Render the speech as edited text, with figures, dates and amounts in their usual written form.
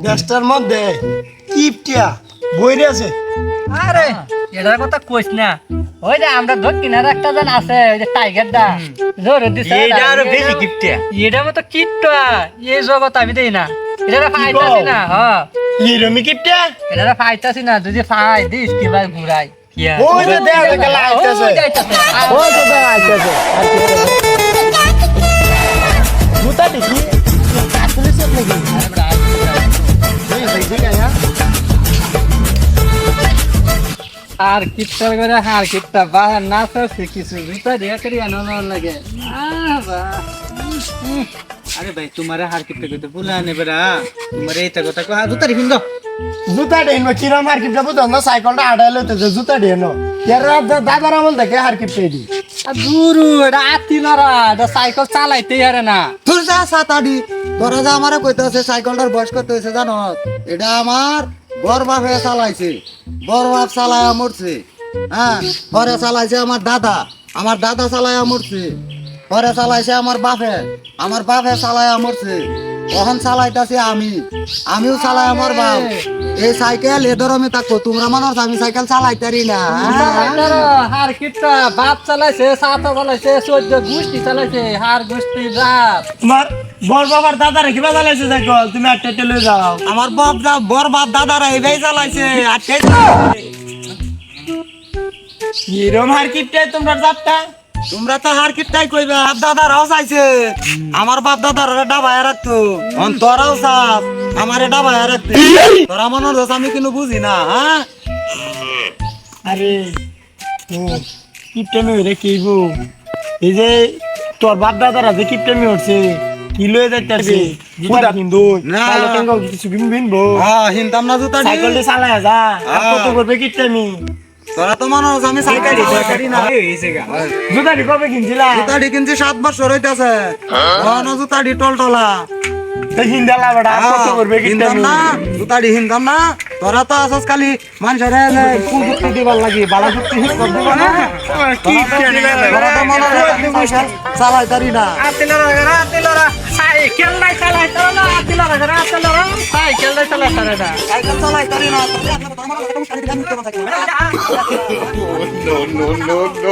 দেশটার মধ্যে কিপটিয়া বইরে আছে। আরে এটার কথা কইস না, ওই যে আমরা ধর কিনারে একটা জন আছে ওই যে টাইগারটা জোর দিছে, এইটা আরো বেশি কিপটিয়া। এটার মতো কিটটা এই জগৎ আমি দেই না, এটা ফাইতাছি না। হ্যাঁ ইরমি কিপটিয়া এটা ফাইতাছি না, যদি ফাই দিস কি ভাই ঘুরাই কিয়া ওই যে দেখ গেল আইতাছে। ওই যে দেখ আইতাছে। জুতা দেখি আসলে সব নাকি আর কিপটার করে হার কিপটা বাহার না সে কিছু জুতা দিয়ে করি আনন্দ লাগে। আরে ভাই তোমারে হার কিপটা কইতে ভুলা নে বেরা, তোমারে এইটা কথা কো জুতা রিখিন দাও। জুতা ডেন কিরম আর কিপটা বুঝো না, সাইকেলটা আড়াইলে তো জুতা ডেন এর দাদারা বল দেখে আর কিপটা দি দূরু এটা আতিলারা এটা সাইকেল চালাইতে পারে না। তোর যা সাতাডি তোরা যা আমারে কইতেছে সাইকেলটার বয়স কত হয়েছে জানো? এটা আমার বড় বাপে চালাইছে, বড় বাপ চালায়া মরছে। হ্যাঁ, পরে চালাইছে আমার দাদা চালায়া মরছে। পরে চালাইছে আমার বাপে চালায়া মরছে। এখন চালাইতাছি আমিও চালাই আমার বাপ। এই সাইকেল এদের আমি থাকবো, তোমরা মানুষ আমি সাইকেল চালাইতারি না। হার কিপটা বাপ চালাইছে, সাতা চালাইছে, 14 গোষ্ঠী চালাইছে, হার গোষ্ঠী বাপ। তোমার বড় বাবার দাদারা কিবা চালাইছে সাইকেল, তুমি একটা টেলে যাও। আমার বড় বাপ দাদারা এইভাবে চালাইছে। আজকে কিরম আর কিপটা তোমরা যাত্রা তোমরা তো হার কিপটাই কইবে। বাপ দাদারাও চাইছে আমার বাপ দাদারা ডাবায় রাখতো, তোরাও চাপ আমারে ডাবায় রাখতে। তোরা মনে হচ্ছে আমি কিন্তু বুঝি না। হ্যাঁ, আরে ও কিপটেমি রে কিবু, এই যে তোর বাপ দাদারা যে কিপটেমি হচ্ছে কি লয়ে যাইতাছে জুতা কিনবো না। কালো টেঙ্গো কিছু কিনবো, হিনতাম না জুতা সাইকেলটা চালায় যা আর কত করবে কিপটেমি। তোরা তো মনে হচ্ছে আমি সাইকেল করি না। জুতাটি কবে কিনছিলা? জুতাটি কিনছি 7 বছর হইতাছে। জুতাটি টলটলা হিন্দালা বেটা আর কত করবে হিনতাম কিপটেমি। না, জুতাটি হিনতাম না। তোরা তো আসস খালি মানুষের কোন যুক্তি দিবার লাগি বালা যুক্তি কর দিবা না। তোরা তো মনে হয় চালাইতারি না। আতিলারা সাইকেল নাই চালাইতে না, আতিলারা সাইকেল নাই চালাইতে না। সাইকেল চালাইতারি না। no, no, no.